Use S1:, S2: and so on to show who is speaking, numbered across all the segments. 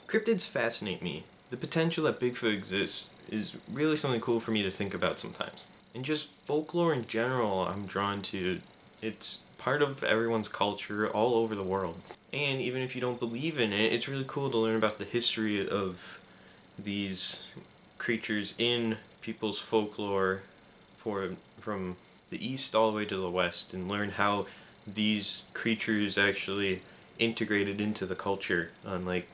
S1: Cryptids fascinate me. The potential that Bigfoot exists is really something cool for me to think about sometimes. And just folklore in general I'm drawn to. It's part of everyone's culture all over the world. And even if you don't believe in it, it's really cool to learn about the history of these creatures in people's folklore from the east all the way to the west, and learn how these creatures actually integrated into the culture on like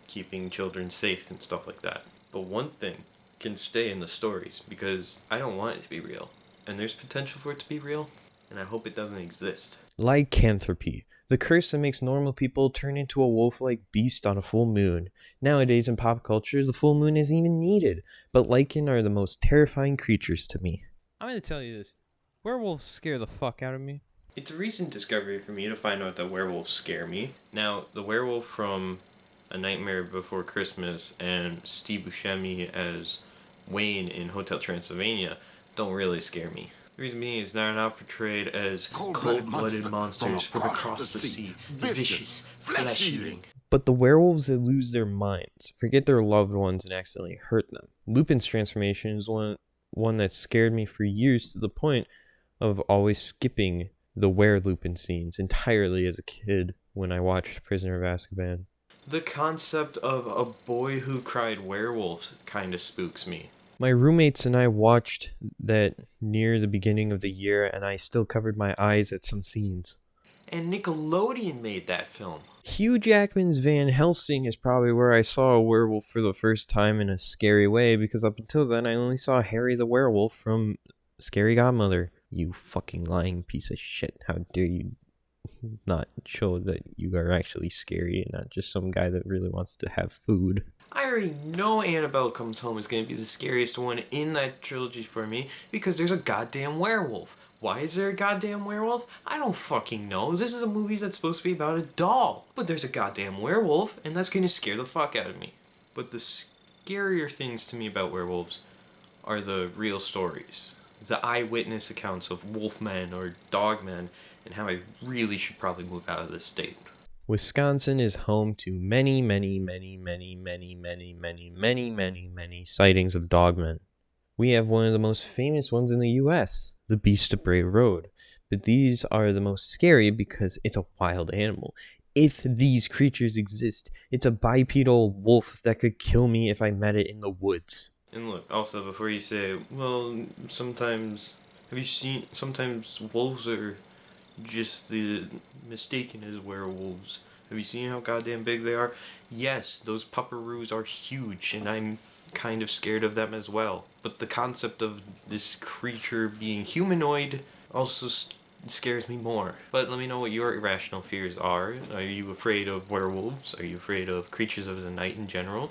S1: keeping children safe and stuff like that. But one thing can stay in the stories because I don't want it to be real, and there's potential for it to be real, and I hope it doesn't exist.
S2: Lycanthropy, the curse that makes normal people turn into a wolf-like beast on a full moon. Nowadays in pop culture, the full moon isn't even needed, but Lycan are the most terrifying creatures to me. I'm gonna tell you this, werewolves scare the fuck out of me.
S1: It's a recent discovery for me to find out that werewolves scare me. Now, the werewolf from A Nightmare Before Christmas and Steve Buscemi as Wayne in Hotel Transylvania don't really scare me. The reason being is they're not portrayed as cold-blooded monsters from across the sea, vicious, flesh-eating.
S2: But the werewolves that lose their minds, forget their loved ones and accidentally hurt them. Lupin's transformation is one that scared me for years, to the point of always skipping the Lupin scenes entirely as a kid when I watched Prisoner of Azkaban.
S1: The concept of a boy who cried werewolves kind of spooks me.
S2: My roommates and I watched that near the beginning of the year, and I still covered my eyes at some scenes.
S1: And Nickelodeon made that film.
S2: Hugh Jackman's Van Helsing is probably where I saw a werewolf for the first time in a scary way, because up until then I only saw Harry the Werewolf from Scary Godmother. You fucking lying piece of shit. How dare you not show that you are actually scary and not just some guy that really wants to have food.
S1: I already know Annabelle Comes Home is going to be the scariest one in that trilogy for me because there's a goddamn werewolf. Why is there a goddamn werewolf? I don't fucking know. This is a movie that's supposed to be about a doll. But there's a goddamn werewolf, and that's going to scare the fuck out of me. But the scarier things to me about werewolves are the real stories. The eyewitness accounts of wolfmen or dogmen, and how I really should probably move out of this state.
S2: Wisconsin is home to many sightings of dogmen. We have one of the most famous ones in the US, the Beast of Bray Road. But these are the most scary because it's a wild animal. If these creatures exist, it's a bipedal wolf that could kill me if I met it in the woods.
S1: And look, also before you say, well, sometimes wolves are just the mistaken as werewolves. Have you seen how goddamn big they are? Yes, those pupperoos are huge, and I'm kind of scared of them as well. But the concept of this creature being humanoid also scares me more. But let me know what your irrational fears are. Are you afraid of werewolves? Are you afraid of creatures of the night in general?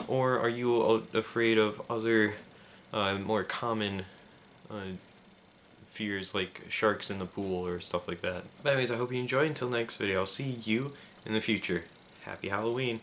S1: Or are you afraid of other more common fears like sharks in the pool or stuff like that? But anyways, I hope you enjoy. Until next video, I'll see you in the future. Happy Halloween.